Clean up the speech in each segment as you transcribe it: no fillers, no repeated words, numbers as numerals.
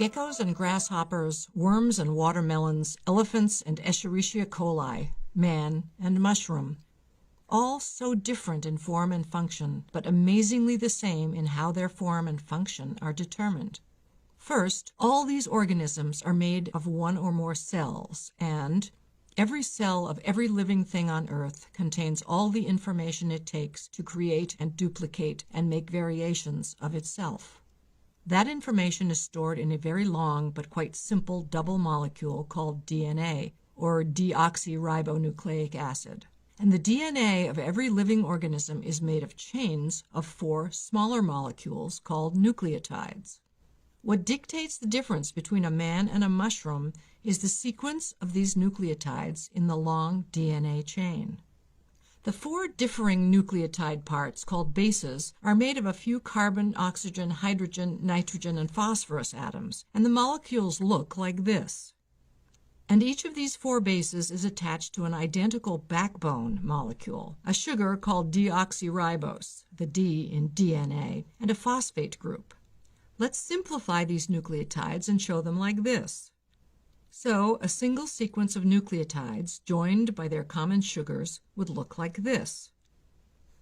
Geckos and grasshoppers, worms and watermelons, elephants and Escherichia coli, man and mushroom. All so different in form and function, but amazingly the same in how their form and function are determined. First, all these organisms are made of one or more cells, and every cell of every living thing on Earth contains all the information it takes to create and duplicate and make variations of itself. That information is stored in a very long but quite simple double molecule called DNA, or deoxyribonucleic acid. And the DNA of every living organism is made of chains of 4 smaller molecules called nucleotides. What dictates the difference between a man and a mushroom is the sequence of these nucleotides in the long DNA chain. The 4 differing nucleotide parts, called bases, are made of a few carbon, oxygen, hydrogen, nitrogen, and phosphorus atoms, and the molecules look like this. And each of these 4 bases is attached to an identical backbone molecule, a sugar called deoxyribose, the D in DNA, and a phosphate group. Let's simplify these nucleotides and show them like this. So, a single sequence of nucleotides joined by their common sugars would look like this.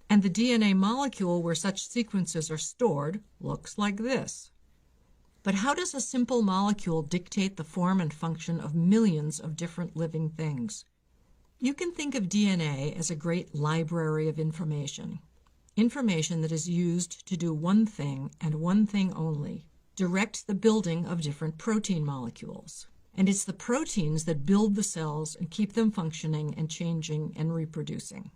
And the DNA molecule where such sequences are stored looks like this. But how does a simple molecule dictate the form and function of millions of different living things? You can think of DNA as a great library of information that is used to do one thing and one thing only, direct the building of different protein molecules. And it's the proteins that build the cells and keep them functioning and changing and reproducing.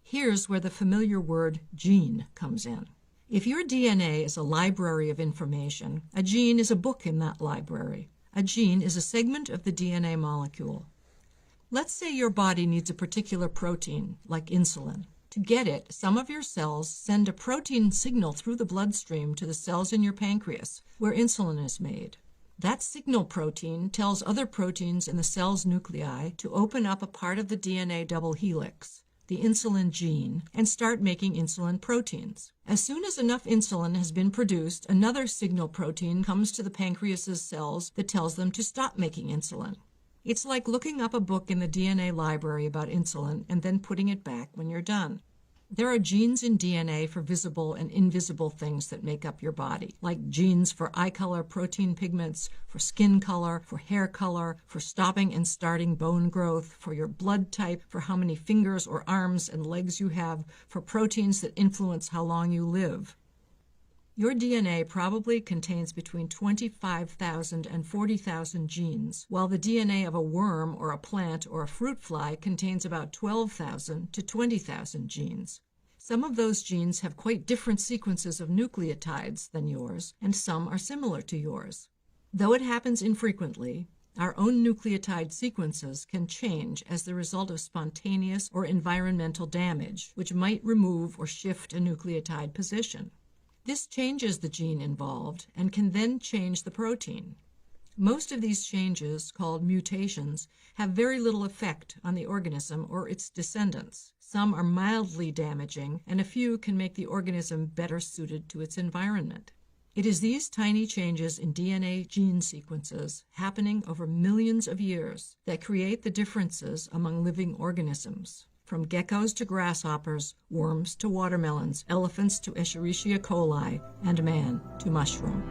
Here's where the familiar word gene comes in. If your DNA is a library of information, a gene is a book in that library. A gene is a segment of the DNA molecule. Let's say your body needs a particular protein, like insulin. To get it, some of your cells send a protein signal through the bloodstream to the cells in your pancreas, where insulin is made. That signal protein tells other proteins in the cell's nuclei to open up a part of the DNA double helix, the insulin gene, and start making insulin proteins. As soon as enough insulin has been produced, another signal protein comes to the pancreas's cells that tells them to stop making insulin. It's like looking up a book in the DNA library about insulin and then putting it back when you're done. There are genes in DNA for visible and invisible things that make up your body, like genes for eye color protein pigments, for skin color, for hair color, for stopping and starting bone growth, for your blood type, for how many fingers or arms and legs you have, for proteins that influence how long you live. Your DNA probably contains between 25,000 and 40,000 genes, while the DNA of a worm or a plant or a fruit fly contains about 12,000 to 20,000 genes. Some of those genes have quite different sequences of nucleotides than yours, and some are similar to yours. Though it happens infrequently, our own nucleotide sequences can change as the result of spontaneous or environmental damage, which might remove or shift a nucleotide position. This changes the gene involved and can then change the protein. Most of these changes, called mutations, have very little effect on the organism or its descendants. Some are mildly damaging, and a few can make the organism better suited to its environment. It is these tiny changes in DNA gene sequences happening over millions of years that create the differences among living organisms. From geckos to grasshoppers, worms to watermelons, elephants to Escherichia coli, and man to mushroom.